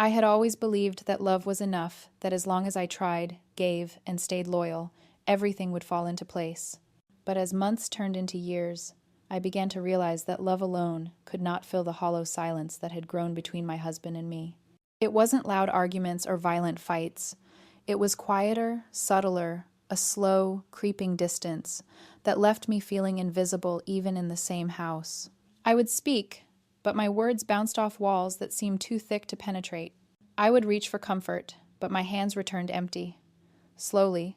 I had always believed that love was enough, that as long as I tried, gave, and stayed loyal, everything would fall into place. But as months turned into years, I began to realize that love alone could not fill the hollow silence that had grown between my husband and me. It wasn't loud arguments or violent fights. It was quieter, subtler, a slow, creeping distance that left me feeling invisible even in the same house. I would speak, but my words bounced off walls that seemed too thick to penetrate. I would reach for comfort, but my hands returned empty. Slowly,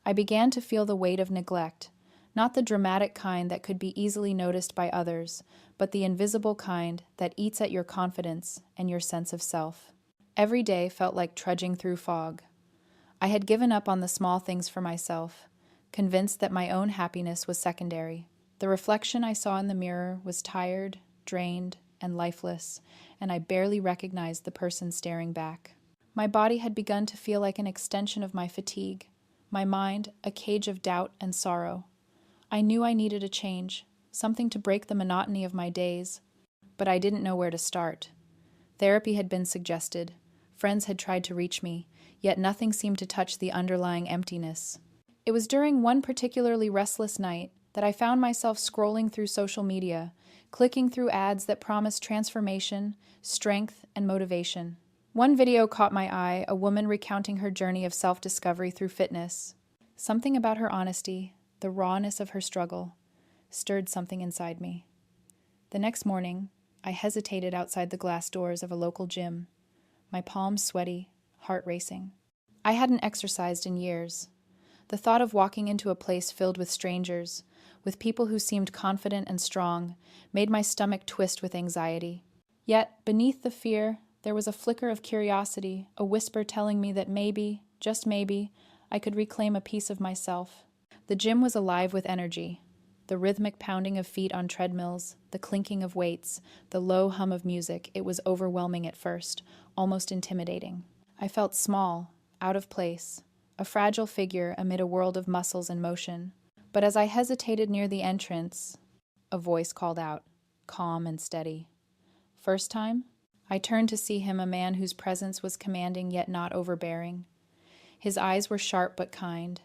I began to feel the weight of neglect, not the dramatic kind that could be easily noticed by others, but the invisible kind that eats at your confidence and your sense of self. Every day felt like trudging through fog. I had given up on the small things for myself, convinced that my own happiness was secondary. The reflection I saw in the mirror was tired, drained, and lifeless, and I barely recognized the person staring back. My body had begun to feel like an extension of my fatigue, my mind a cage of doubt and sorrow. I knew I needed a change, something to break the monotony of my days, but I didn't know where to start. Therapy had been suggested. Friends had tried to reach me, yet nothing seemed to touch the underlying emptiness. It was during one particularly restless night that I found myself scrolling through social media, clicking through ads that promised transformation, strength, and motivation. One video caught my eye, a woman recounting her journey of self-discovery through fitness. Something about her honesty, the rawness of her struggle, stirred something inside me. The next morning, I hesitated outside the glass doors of a local gym, my palms sweaty, heart racing. I hadn't exercised in years. The thought of walking into a place filled with strangers, with people who seemed confident and strong, made my stomach twist with anxiety. Yet, beneath the fear, there was a flicker of curiosity, a whisper telling me that maybe, just maybe, I could reclaim a piece of myself. The gym was alive with energy. The rhythmic pounding of feet on treadmills, the clinking of weights, the low hum of music, it was overwhelming at first, almost intimidating. I felt small, out of place, a fragile figure amid a world of muscles and motion. But as I hesitated near the entrance, a voice called out, calm and steady. First time, I turned to see him, a man whose presence was commanding yet not overbearing. His eyes were sharp but kind,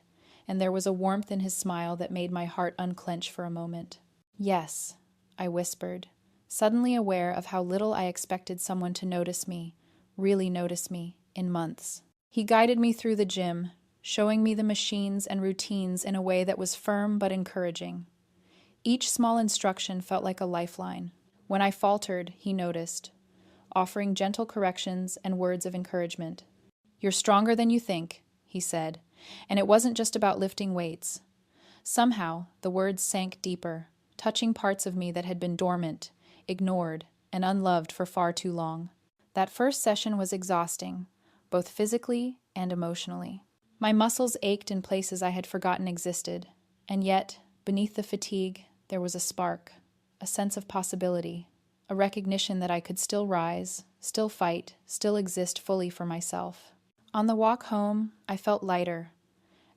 and there was a warmth in his smile that made my heart unclench for a moment. Yes, I whispered, suddenly aware of how little I expected someone to notice me, really notice me, in months. He guided me through the gym, showing me the machines and routines in a way that was firm but encouraging. Each small instruction felt like a lifeline. When I faltered, he noticed, offering gentle corrections and words of encouragement. "You're stronger than you think," he said, and it wasn't just about lifting weights. Somehow, the words sank deeper, touching parts of me that had been dormant, ignored, and unloved for far too long. That first session was exhausting, both physically and emotionally. My muscles ached in places I had forgotten existed, and yet, beneath the fatigue, there was a spark, a sense of possibility, a recognition that I could still rise, still fight, still exist fully for myself. On the walk home, I felt lighter,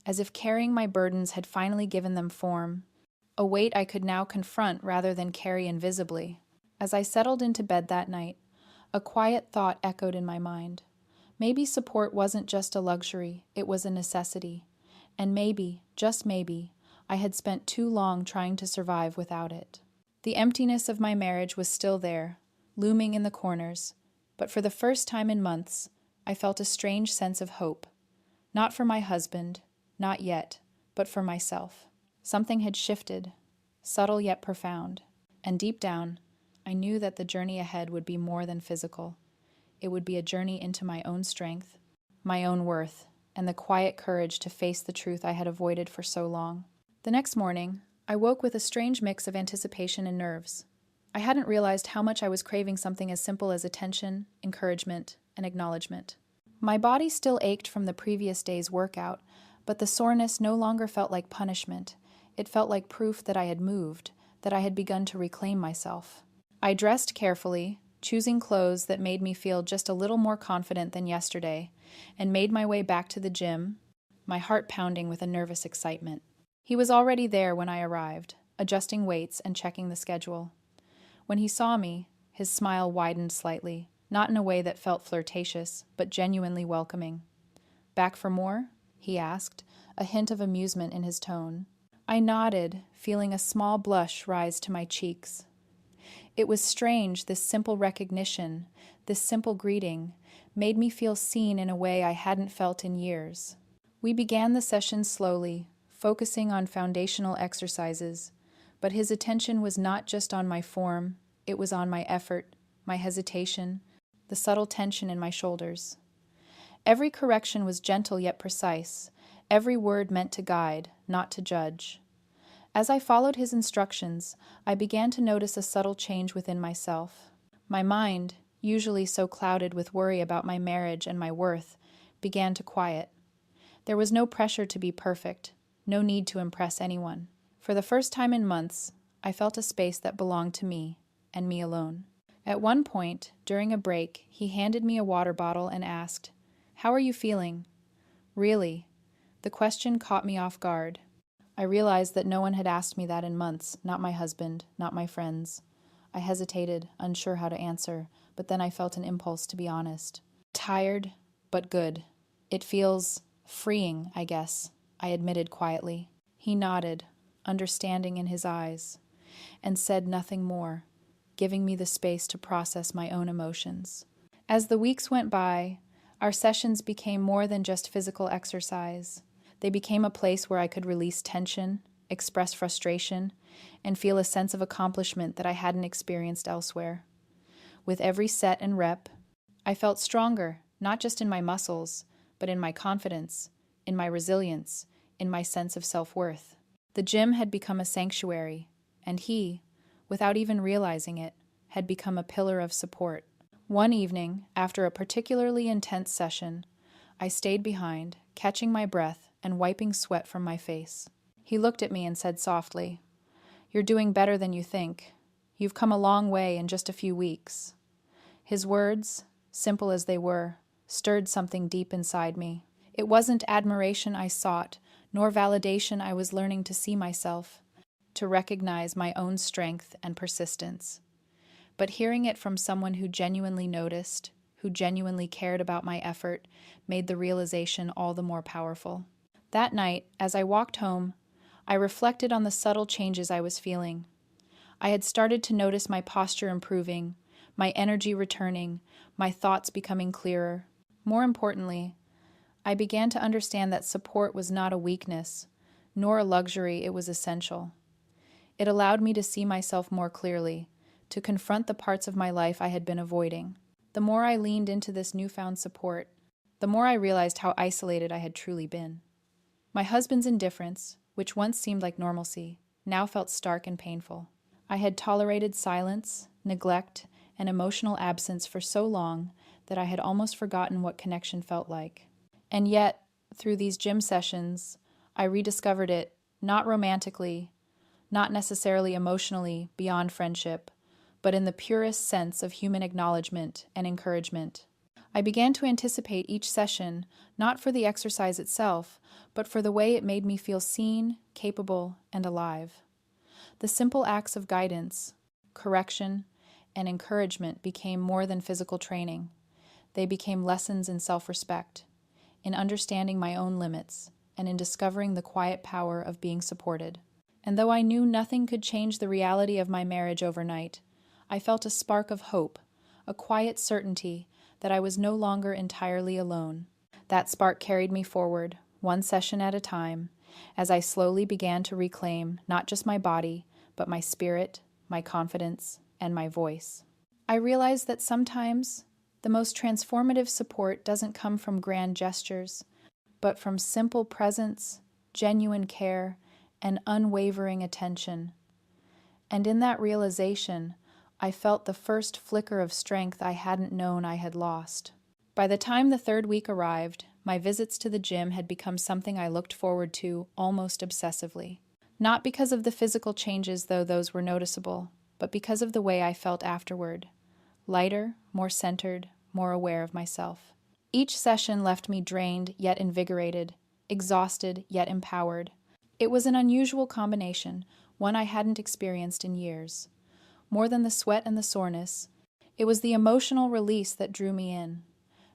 as if carrying my burdens had finally given them form, a weight I could now confront rather than carry invisibly. As I settled into bed that night, a quiet thought echoed in my mind. Maybe support wasn't just a luxury, it was a necessity. And maybe, just maybe, I had spent too long trying to survive without it. The emptiness of my marriage was still there, looming in the corners, but for the first time in months, I felt a strange sense of hope. Not for my husband, not yet, but for myself. Something had shifted, subtle yet profound, and deep down, I knew that the journey ahead would be more than physical. It would be a journey into my own strength, my own worth, and the quiet courage to face the truth I had avoided for so long. The next morning, I woke with a strange mix of anticipation and nerves. I hadn't realized how much I was craving something as simple as attention, encouragement, and acknowledgement. My body still ached from the previous day's workout, but the soreness no longer felt like punishment. It felt like proof that I had moved, that I had begun to reclaim myself. I dressed carefully, choosing clothes that made me feel just a little more confident than yesterday, and made my way back to the gym, my heart pounding with a nervous excitement. He was already there when I arrived, adjusting weights and checking the schedule. When he saw me, his smile widened slightly, not in a way that felt flirtatious, but genuinely welcoming. "Back for more?" he asked, a hint of amusement in his tone. I nodded, feeling a small blush rise to my cheeks. It was strange, this simple recognition, this simple greeting, made me feel seen in a way I hadn't felt in years. We began the session slowly, focusing on foundational exercises, but his attention was not just on my form, it was on my effort, my hesitation, the subtle tension in my shoulders. Every correction was gentle yet precise, every word meant to guide, not to judge. As I followed his instructions, I began to notice a subtle change within myself. My mind, usually so clouded with worry about my marriage and my worth, began to quiet. There was no pressure to be perfect, no need to impress anyone. For the first time in months, I felt a space that belonged to me, and me alone. At one point, during a break, he handed me a water bottle and asked, "How are you feeling?" Really? The question caught me off guard. I realized that no one had asked me that in months, not my husband, not my friends. I hesitated, unsure how to answer, but then I felt an impulse to be honest. Tired, but good. It feels freeing, I guess, I admitted quietly. He nodded, understanding in his eyes, and said nothing more, giving me the space to process my own emotions. As the weeks went by, our sessions became more than just physical exercise. They became a place where I could release tension, express frustration, and feel a sense of accomplishment that I hadn't experienced elsewhere. With every set and rep, I felt stronger, not just in my muscles, but in my confidence, in my resilience, in my sense of self-worth. The gym had become a sanctuary, and he, without even realizing it, had become a pillar of support. One evening, after a particularly intense session, I stayed behind, catching my breath and wiping sweat from my face. He looked at me and said softly, "You're doing better than you think. You've come a long way in just a few weeks." His words, simple as they were, stirred something deep inside me. It wasn't admiration I sought, nor validation I was learning to see myself, to recognize my own strength and persistence. But hearing it from someone who genuinely noticed, who genuinely cared about my effort, made the realization all the more powerful. That night, as I walked home, I reflected on the subtle changes I was feeling. I had started to notice my posture improving, my energy returning, my thoughts becoming clearer. More importantly, I began to understand that support was not a weakness, nor a luxury, it was essential. It allowed me to see myself more clearly, to confront the parts of my life I had been avoiding. The more I leaned into this newfound support, the more I realized how isolated I had truly been. My husband's indifference, which once seemed like normalcy, now felt stark and painful. I had tolerated silence, neglect, and emotional absence for so long that I had almost forgotten what connection felt like. And yet, through these gym sessions, I rediscovered it, not romantically, not necessarily emotionally beyond friendship, but in the purest sense of human acknowledgement and encouragement. I began to anticipate each session, not for the exercise itself, but for the way it made me feel seen, capable, and alive. The simple acts of guidance, correction, and encouragement became more than physical training. They became lessons in self-respect, in understanding my own limits, and in discovering the quiet power of being supported. And though I knew nothing could change the reality of my marriage overnight, I felt a spark of hope, a quiet certainty that I was no longer entirely alone. That spark carried me forward, one session at a time, as I slowly began to reclaim not just my body, but my spirit, my confidence, and my voice. I realized that sometimes the most transformative support doesn't come from grand gestures, but from simple presence, genuine care, and unwavering attention. And in that realization, I felt the first flicker of strength I hadn't known I had lost. By the time the third week arrived, my visits to the gym had become something I looked forward to almost obsessively. Not because of the physical changes, though those were noticeable, but because of the way I felt afterward. Lighter, more centered, more aware of myself. Each session left me drained yet invigorated, exhausted yet empowered. It was an unusual combination, one I hadn't experienced in years. More than the sweat and the soreness, It was the emotional release that drew me in,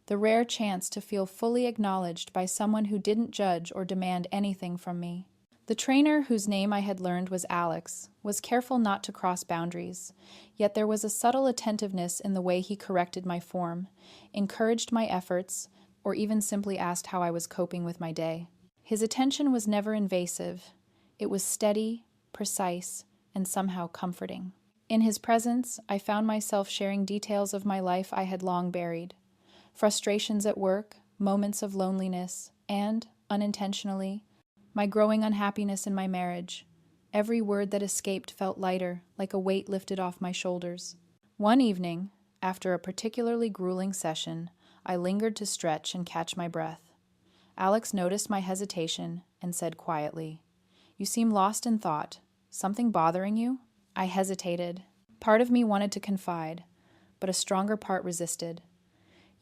the rare chance to feel fully acknowledged by someone who didn't judge or demand anything from me. The trainer, whose name I had learned was Alex, was careful not to cross boundaries, yet there was a subtle attentiveness in the way he corrected my form, encouraged my efforts, or even simply asked how I was coping with my day. His attention was never invasive. It was steady, precise, and somehow comforting. In his presence, I found myself sharing details of my life I had long buried. Frustrations at work, moments of loneliness, and, unintentionally, my growing unhappiness in my marriage. Every word that escaped felt lighter, like a weight lifted off my shoulders. One evening, after a particularly grueling session, I lingered to stretch and catch my breath. Alex noticed my hesitation and said quietly, "You seem lost in thought. Something bothering you?" I hesitated. Part of me wanted to confide, but a stronger part resisted.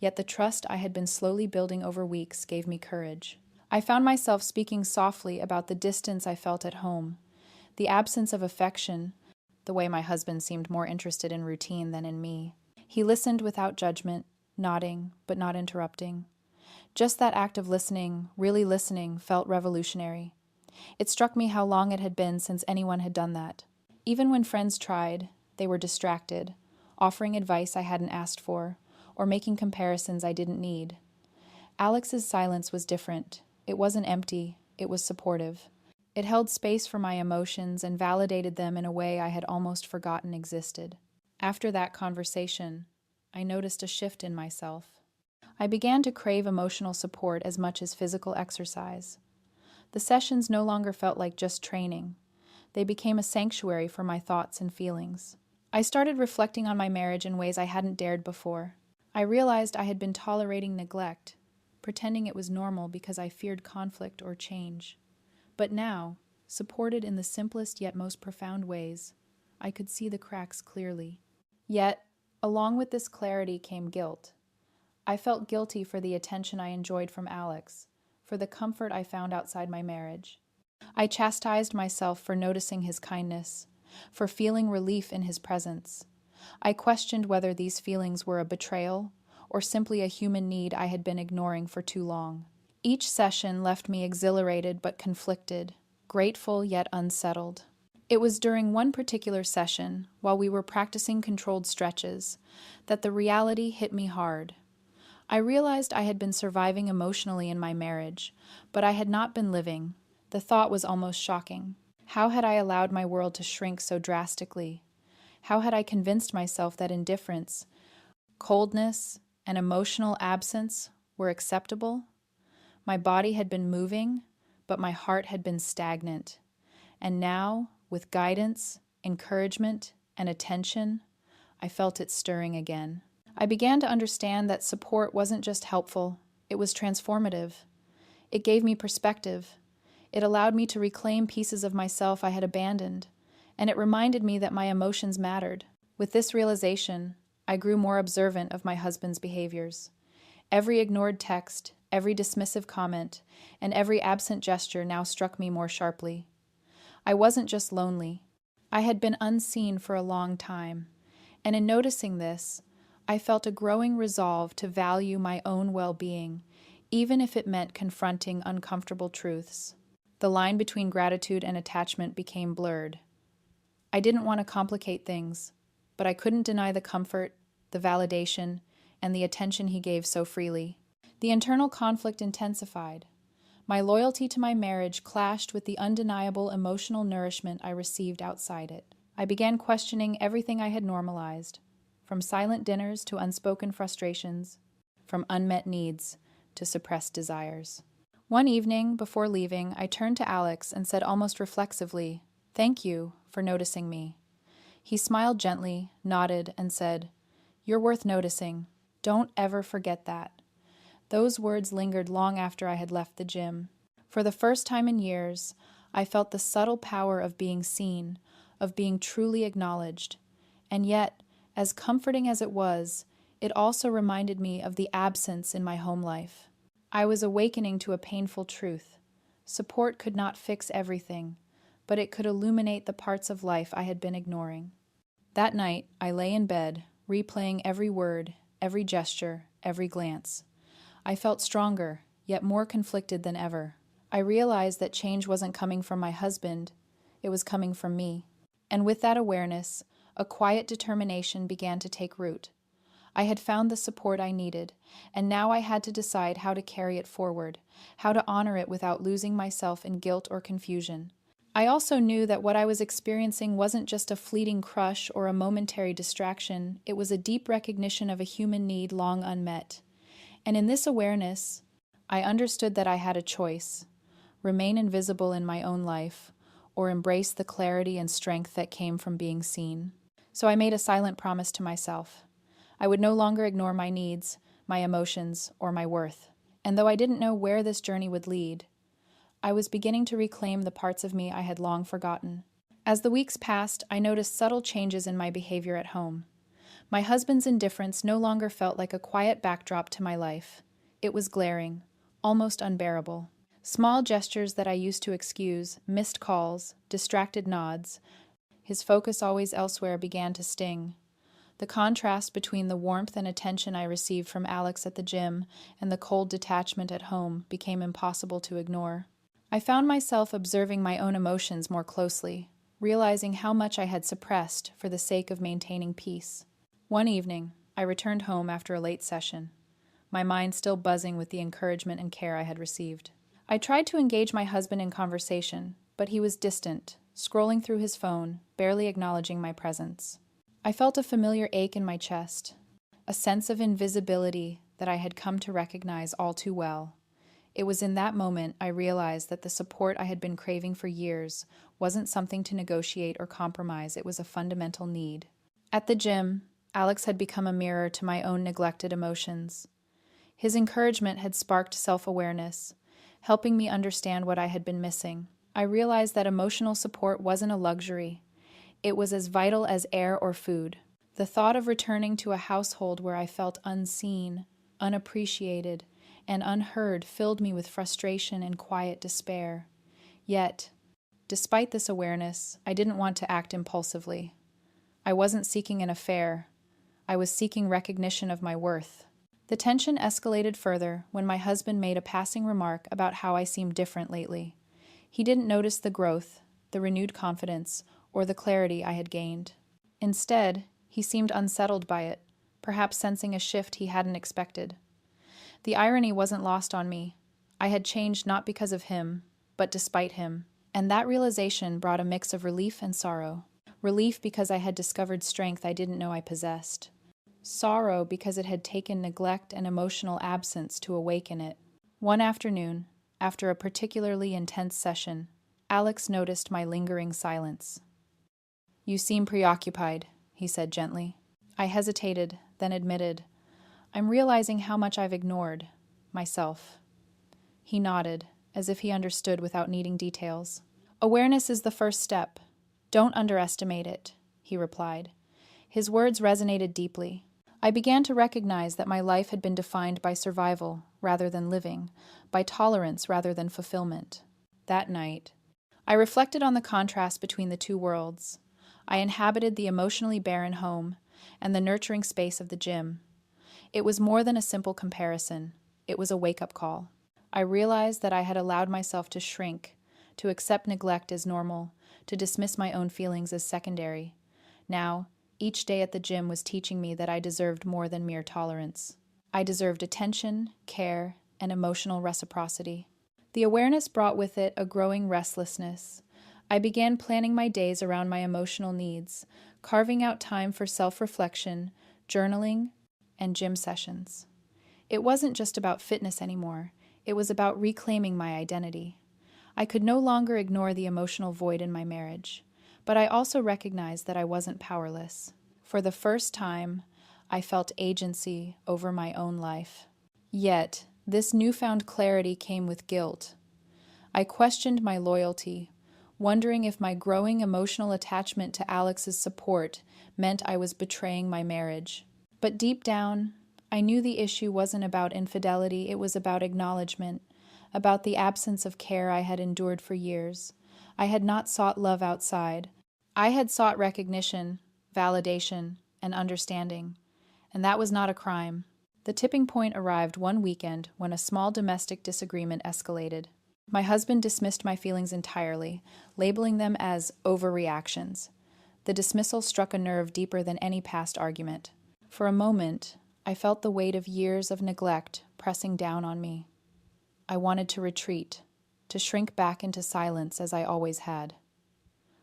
Yet the trust I had been slowly building over weeks gave me courage. I found myself speaking softly about the distance I felt at home, the absence of affection, the way my husband seemed more interested in routine than in me. He listened without judgment, nodding, but not interrupting. Just that act of listening, really listening, felt revolutionary. It struck me how long it had been since anyone had done that. Even when friends tried, they were distracted, offering advice I hadn't asked for, or making comparisons I didn't need. Alex's silence was different. It wasn't empty, it was supportive. It held space for my emotions and validated them in a way I had almost forgotten existed. After that conversation, I noticed a shift in myself. I began to crave emotional support as much as physical exercise. The sessions no longer felt like just training. They became a sanctuary for my thoughts and feelings. I started reflecting on my marriage in ways I hadn't dared before. I realized I had been tolerating neglect, pretending it was normal because I feared conflict or change. But now, supported in the simplest yet most profound ways, I could see the cracks clearly. Yet, along with this clarity came guilt. I felt guilty for the attention I enjoyed from Alex, for the comfort I found outside my marriage. I chastised myself for noticing his kindness, for feeling relief in his presence. I questioned whether these feelings were a betrayal or simply a human need I had been ignoring for too long. Each session left me exhilarated but conflicted, grateful yet unsettled. It was during one particular session, while we were practicing controlled stretches, that the reality hit me hard. I realized I had been surviving emotionally in my marriage, but I had not been living. The thought was almost shocking. How had I allowed my world to shrink so drastically? How had I convinced myself that indifference, coldness, and emotional absence were acceptable? My body had been moving, but my heart had been stagnant. And now, with guidance, encouragement, and attention, I felt it stirring again. I began to understand that support wasn't just helpful, it was transformative. It gave me perspective. It allowed me to reclaim pieces of myself I had abandoned, and it reminded me that my emotions mattered. With this realization, I grew more observant of my husband's behaviors. Every ignored text, every dismissive comment, and every absent gesture now struck me more sharply. I wasn't just lonely. I had been unseen for a long time, and in noticing this, I felt a growing resolve to value my own well-being, even if it meant confronting uncomfortable truths. The line between gratitude and attachment became blurred. I didn't want to complicate things, but I couldn't deny the comfort, the validation, and the attention he gave so freely. The internal conflict intensified. My loyalty to my marriage clashed with the undeniable emotional nourishment I received outside it. I began questioning everything I had normalized, from silent dinners to unspoken frustrations, from unmet needs to suppressed desires. One evening, before leaving, I turned to Alex and said almost reflexively, "Thank you for noticing me." He smiled gently, nodded, and said, "You're worth noticing. Don't ever forget that." Those words lingered long after I had left the gym. For the first time in years, I felt the subtle power of being seen, of being truly acknowledged. And yet, as comforting as it was, it also reminded me of the absence in my home life. I was awakening to a painful truth. Support could not fix everything, but it could illuminate the parts of life I had been ignoring. That night, I lay in bed, replaying every word, every gesture, every glance. I felt stronger, yet more conflicted than ever. I realized that change wasn't coming from my husband, it was coming from me. And with that awareness, a quiet determination began to take root. I had found the support I needed, and now I had to decide how to carry it forward, how to honor it without losing myself in guilt or confusion. I also knew that what I was experiencing wasn't just a fleeting crush or a momentary distraction, it was a deep recognition of a human need long unmet. And in this awareness, I understood that I had a choice: remain invisible in my own life, or embrace the clarity and strength that came from being seen. So I made a silent promise to myself. I would no longer ignore my needs, my emotions, or my worth. And though I didn't know where this journey would lead, I was beginning to reclaim the parts of me I had long forgotten. As the weeks passed, I noticed subtle changes in my behavior at home. My husband's indifference no longer felt like a quiet backdrop to my life. It was glaring, almost unbearable. Small gestures that I used to excuse, missed calls, distracted nods, his focus always elsewhere, began to sting. The contrast between the warmth and attention I received from Alex at the gym and the cold detachment at home became impossible to ignore. I found myself observing my own emotions more closely, realizing how much I had suppressed for the sake of maintaining peace. One evening, I returned home after a late session, my mind still buzzing with the encouragement and care I had received. I tried to engage my husband in conversation, but he was distant, scrolling through his phone, barely acknowledging my presence. I felt a familiar ache in my chest, a sense of invisibility that I had come to recognize all too well. It was in that moment I realized that the support I had been craving for years wasn't something to negotiate or compromise, it was a fundamental need. At the gym, Alex had become a mirror to my own neglected emotions. His encouragement had sparked self-awareness, helping me understand what I had been missing. I realized that emotional support wasn't a luxury. It was as vital as air or food. The thought of returning to a household where I felt unseen, unappreciated, and unheard filled me with frustration and quiet despair. Yet, despite this awareness, I didn't want to act impulsively. I wasn't seeking an affair. I was seeking recognition of my worth. The tension escalated further when my husband made a passing remark about how I seemed different lately. He didn't notice the growth, the renewed confidence, or the clarity I had gained. Instead, he seemed unsettled by it, perhaps sensing a shift he hadn't expected. The irony wasn't lost on me. I had changed not because of him, but despite him, and that realization brought a mix of relief and sorrow. Relief because I had discovered strength I didn't know I possessed. Sorrow because it had taken neglect and emotional absence to awaken it. One afternoon, after a particularly intense session, Alex noticed my lingering silence. "You seem preoccupied," he said gently. I hesitated, then admitted, "I'm realizing how much I've ignored myself." He nodded, as if he understood without needing details. "Awareness is the first step. Don't underestimate it," he replied. His words resonated deeply. I began to recognize that my life had been defined by survival rather than living, by tolerance rather than fulfillment. That night, I reflected on the contrast between the two worlds. I inhabited the emotionally barren home and the nurturing space of the gym. It was more than a simple comparison. It was a wake-up call. I realized that I had allowed myself to shrink, to accept neglect as normal, to dismiss my own feelings as secondary. Now, each day at the gym was teaching me that I deserved more than mere tolerance. I deserved attention, care, and emotional reciprocity. The awareness brought with it a growing restlessness. I began planning my days around my emotional needs, carving out time for self-reflection, journaling, and gym sessions. It wasn't just about fitness anymore. It was about reclaiming my identity. I could no longer ignore the emotional void in my marriage, but I also recognized that I wasn't powerless. For the first time, I felt agency over my own life. Yet, this newfound clarity came with guilt. I questioned my loyalty, wondering if my growing emotional attachment to Alex's support meant I was betraying my marriage. But deep down, I knew the issue wasn't about infidelity, it was about acknowledgement, about the absence of care I had endured for years. I had not sought love outside. I had sought recognition, validation, and understanding, and that was not a crime. The tipping point arrived one weekend when a small domestic disagreement escalated. My husband dismissed my feelings entirely, labeling them as overreactions. The dismissal struck a nerve deeper than any past argument. For a moment, I felt the weight of years of neglect pressing down on me. I wanted to retreat, to shrink back into silence as I always had.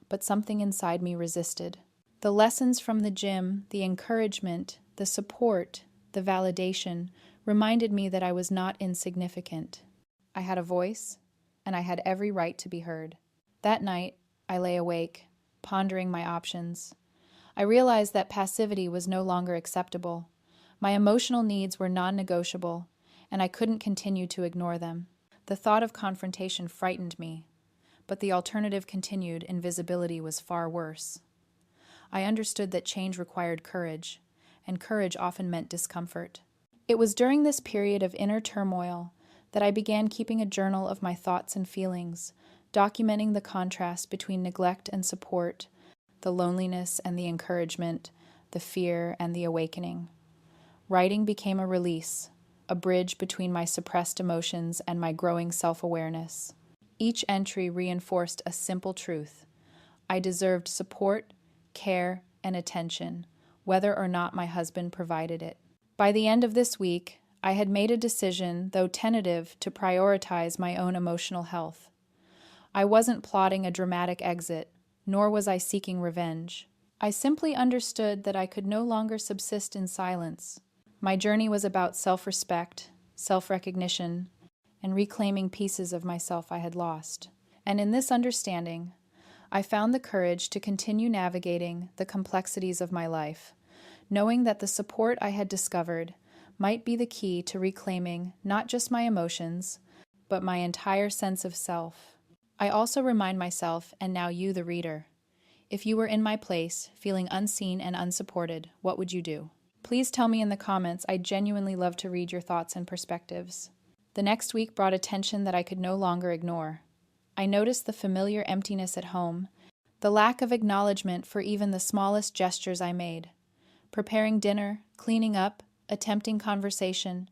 But something inside me resisted. The lessons from the gym, the encouragement, the support, the validation, reminded me that I was not insignificant. I had a voice, and I had every right to be heard. That night, I lay awake, pondering my options. I realized that passivity was no longer acceptable. My emotional needs were non-negotiable, and I couldn't continue to ignore them. The thought of confrontation frightened me, but the alternative continued. Invisibility was far worse. I understood that change required courage, and courage often meant discomfort. It was during this period of inner turmoil that I began keeping a journal of my thoughts and feelings, documenting the contrast between neglect and support, the loneliness and the encouragement, the fear and the awakening. Writing became a release, a bridge between my suppressed emotions and my growing self-awareness. Each entry reinforced a simple truth. I deserved support, care, and attention, whether or not my husband provided it. By the end of this week, I had made a decision, though tentative, to prioritize my own emotional health. I wasn't plotting a dramatic exit, nor was I seeking revenge. I simply understood that I could no longer subsist in silence. My journey was about self-respect, self-recognition, and reclaiming pieces of myself I had lost. And in this understanding, I found the courage to continue navigating the complexities of my life, knowing that the support I had discovered might be the key to reclaiming not just my emotions, but my entire sense of self. I also remind myself, and now you, the reader, if you were in my place, feeling unseen and unsupported, what would you do? Please tell me in the comments. I genuinely love to read your thoughts and perspectives. The next week brought a tension that I could no longer ignore. I noticed the familiar emptiness at home, the lack of acknowledgement for even the smallest gestures I made. Preparing dinner, cleaning up, attempting conversation,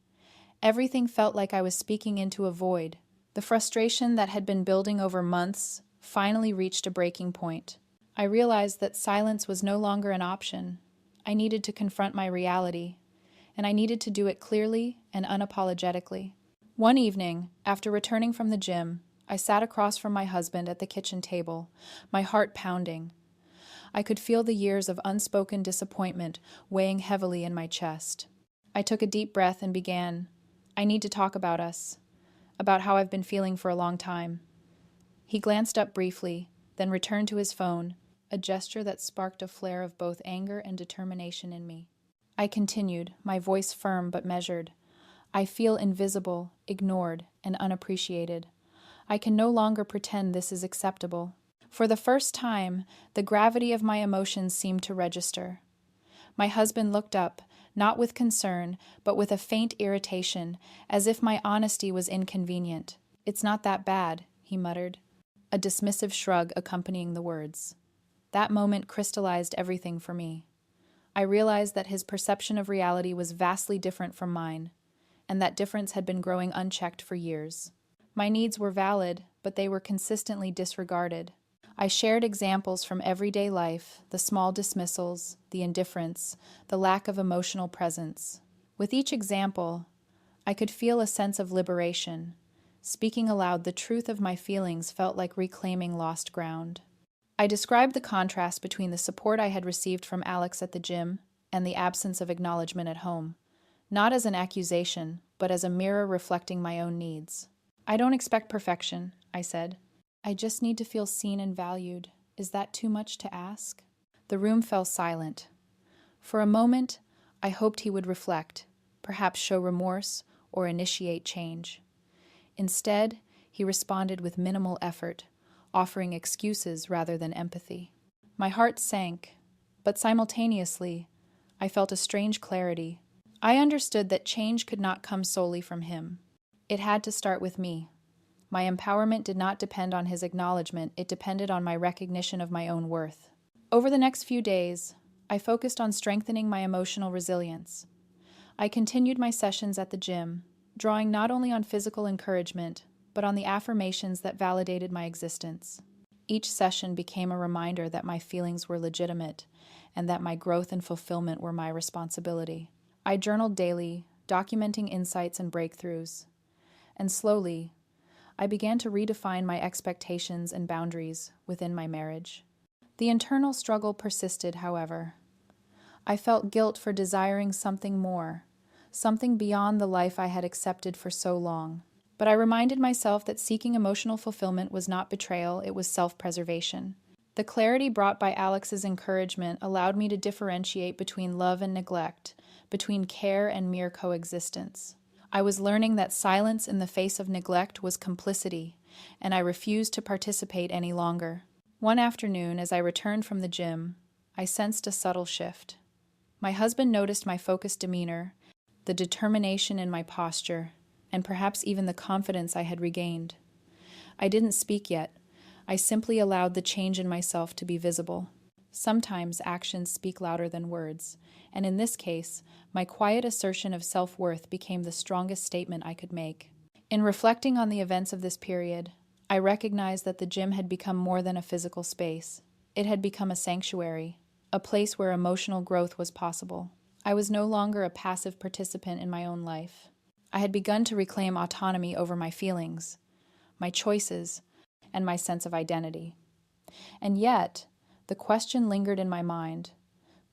everything felt like I was speaking into a void. The frustration that had been building over months finally reached a breaking point. I realized that silence was no longer an option. I needed to confront my reality, and I needed to do it clearly and unapologetically. One evening, after returning from the gym, I sat across from my husband at the kitchen table, my heart pounding. I could feel the years of unspoken disappointment weighing heavily in my chest. I took a deep breath and began, "I need to talk about us, about how I've been feeling for a long time." He glanced up briefly, then returned to his phone, a gesture that sparked a flare of both anger and determination in me. I continued, my voice firm but measured. "I feel invisible, ignored, and unappreciated. I can no longer pretend this is acceptable." For the first time, the gravity of my emotions seemed to register. My husband looked up, not with concern, but with a faint irritation, as if my honesty was inconvenient. "It's not that bad," he muttered, a dismissive shrug accompanying the words. That moment crystallized everything for me. I realized that his perception of reality was vastly different from mine, and that difference had been growing unchecked for years. My needs were valid, but they were consistently disregarded. I shared examples from everyday life, the small dismissals, the indifference, the lack of emotional presence. With each example, I could feel a sense of liberation. Speaking aloud the truth of my feelings felt like reclaiming lost ground. I described the contrast between the support I had received from Alex at the gym and the absence of acknowledgement at home, not as an accusation, but as a mirror reflecting my own needs. "I don't expect perfection," I said. "I just need to feel seen and valued. Is that too much to ask?" The room fell silent. For a moment, I hoped he would reflect, perhaps show remorse or initiate change. Instead, he responded with minimal effort, offering excuses rather than empathy. My heart sank, but simultaneously, I felt a strange clarity. I understood that change could not come solely from him. It had to start with me. My empowerment did not depend on his acknowledgement, it depended on my recognition of my own worth. Over the next few days, I focused on strengthening my emotional resilience. I continued my sessions at the gym, drawing not only on physical encouragement, but on the affirmations that validated my existence. Each session became a reminder that my feelings were legitimate and that my growth and fulfillment were my responsibility. I journaled daily, documenting insights and breakthroughs. And slowly, I began to redefine my expectations and boundaries within my marriage. The internal struggle persisted, however. I felt guilt for desiring something more, something beyond the life I had accepted for so long. But I reminded myself that seeking emotional fulfillment was not betrayal, it was self-preservation. The clarity brought by Alex's encouragement allowed me to differentiate between love and neglect, between care and mere coexistence. I was learning that silence in the face of neglect was complicity, and I refused to participate any longer. One afternoon, as I returned from the gym, I sensed a subtle shift. My husband noticed my focused demeanor, the determination in my posture, and perhaps even the confidence I had regained. I didn't speak yet. I simply allowed the change in myself to be visible. Sometimes actions speak louder than words, and in this case, my quiet assertion of self-worth became the strongest statement I could make. In reflecting on the events of this period, I recognized that the gym had become more than a physical space. It had become a sanctuary, a place where emotional growth was possible. I was no longer a passive participant in my own life. I had begun to reclaim autonomy over my feelings, my choices, and my sense of identity. And yet, the question lingered in my mind: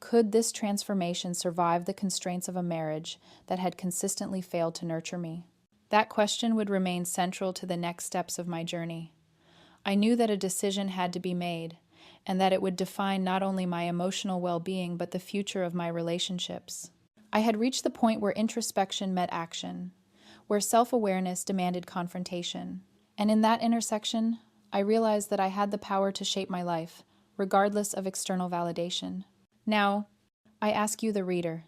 could this transformation survive the constraints of a marriage that had consistently failed to nurture me? That question would remain central to the next steps of my journey. I knew that a decision had to be made, and that it would define not only my emotional well-being but the future of my relationships. I had reached the point where introspection met action, where self-awareness demanded confrontation. And in that intersection, I realized that I had the power to shape my life, regardless of external validation. Now, I ask you, the reader,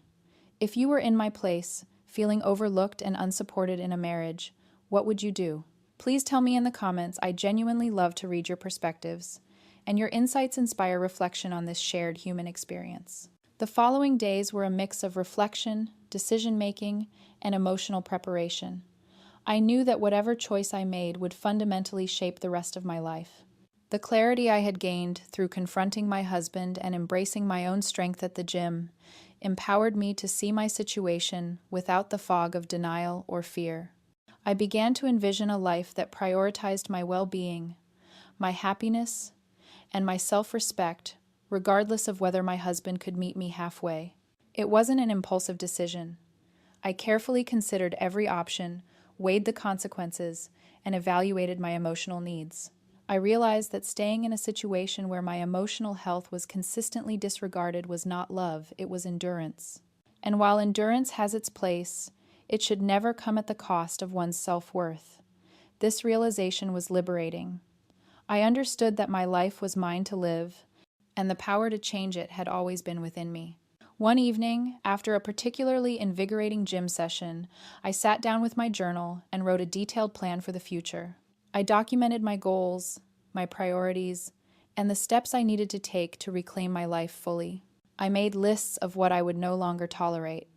if you were in my place, feeling overlooked and unsupported in a marriage, what would you do? Please tell me in the comments. I genuinely love to read your perspectives, and your insights inspire reflection on this shared human experience. The following days were a mix of reflection, decision-making, and emotional preparation. I knew that whatever choice I made would fundamentally shape the rest of my life. The clarity I had gained through confronting my husband and embracing my own strength at the gym empowered me to see my situation without the fog of denial or fear. I began to envision a life that prioritized my well-being, my happiness, and my self-respect, regardless of whether my husband could meet me halfway. It wasn't an impulsive decision. I carefully considered every option, weighed the consequences, and evaluated my emotional needs. I realized that staying in a situation where my emotional health was consistently disregarded was not love, it was endurance. And while endurance has its place, it should never come at the cost of one's self-worth. This realization was liberating. I understood that my life was mine to live, and the power to change it had always been within me. One evening, after a particularly invigorating gym session, I sat down with my journal and wrote a detailed plan for the future. I documented my goals, my priorities, and the steps I needed to take to reclaim my life fully. I made lists of what I would no longer tolerate,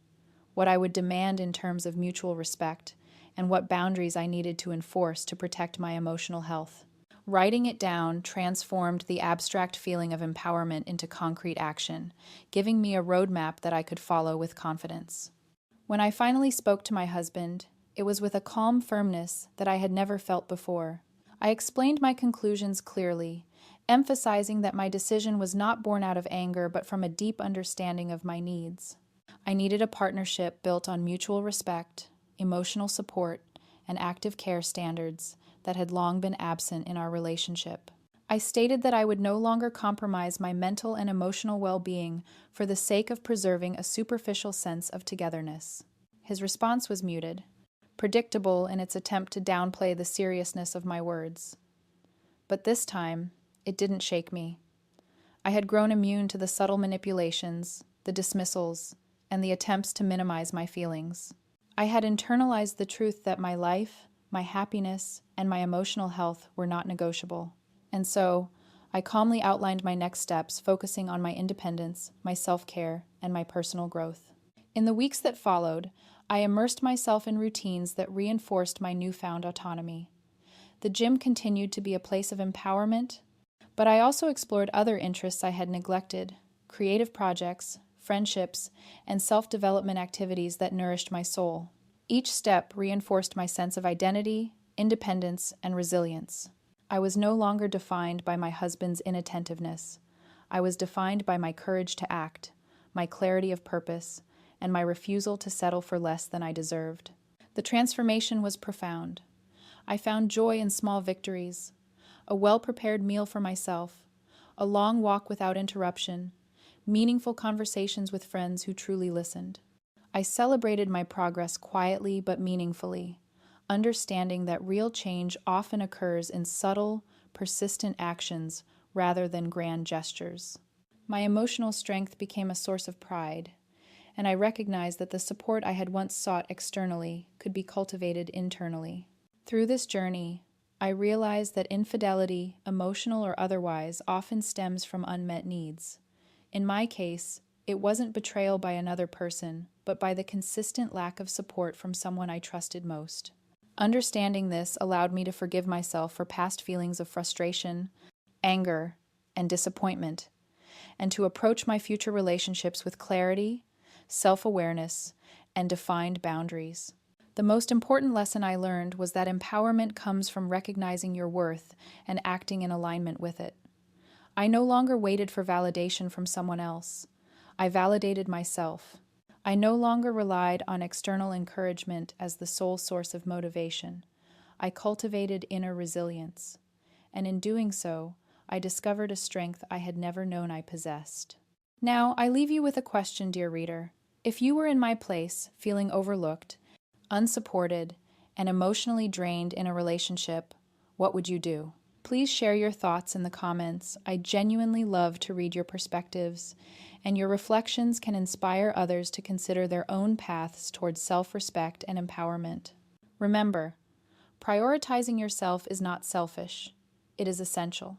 what I would demand in terms of mutual respect, and what boundaries I needed to enforce to protect my emotional health. Writing it down transformed the abstract feeling of empowerment into concrete action, giving me a roadmap that I could follow with confidence. When I finally spoke to my husband, it was with a calm firmness that I had never felt before. I explained my conclusions clearly, emphasizing that my decision was not born out of anger but from a deep understanding of my needs. I needed a partnership built on mutual respect, emotional support, and active care standards that had long been absent in our relationship. I stated that I would no longer compromise my mental and emotional well-being for the sake of preserving a superficial sense of togetherness. His response was muted, predictable in its attempt to downplay the seriousness of my words. But this time, it didn't shake me. I had grown immune to the subtle manipulations, the dismissals, and the attempts to minimize my feelings. I had internalized the truth that my life, my happiness, and my emotional health were not negotiable. And so, I calmly outlined my next steps, focusing on my independence, my self-care, and my personal growth. In the weeks that followed, I immersed myself in routines that reinforced my newfound autonomy. The gym continued to be a place of empowerment, but I also explored other interests I had neglected: creative projects, friendships, and self-development activities that nourished my soul. Each step reinforced my sense of identity, independence, and resilience. I was no longer defined by my husband's inattentiveness. I was defined by my courage to act, my clarity of purpose, and my refusal to settle for less than I deserved. The transformation was profound. I found joy in small victories: a well-prepared meal for myself, a long walk without interruption, meaningful conversations with friends who truly listened. I celebrated my progress quietly but meaningfully, understanding that real change often occurs in subtle, persistent actions rather than grand gestures. My emotional strength became a source of pride, and I recognized that the support I had once sought externally could be cultivated internally. Through this journey, I realized that infidelity, emotional or otherwise, often stems from unmet needs. In my case, it wasn't betrayal by another person, but by the consistent lack of support from someone I trusted most. Understanding this allowed me to forgive myself for past feelings of frustration, anger, and disappointment, and to approach my future relationships with clarity, self-awareness, and defined boundaries. The most important lesson I learned was that empowerment comes from recognizing your worth and acting in alignment with it. I no longer waited for validation from someone else. I validated myself. I no longer relied on external encouragement as the sole source of motivation. I cultivated inner resilience, and in doing so, I discovered a strength I had never known I possessed. Now, I leave you with a question, dear reader. If you were in my place, feeling overlooked, unsupported, and emotionally drained in a relationship, what would you do? Please share your thoughts in the comments. I genuinely love to read your perspectives, and your reflections can inspire others to consider their own paths towards self-respect and empowerment. Remember, prioritizing yourself is not selfish. It is essential.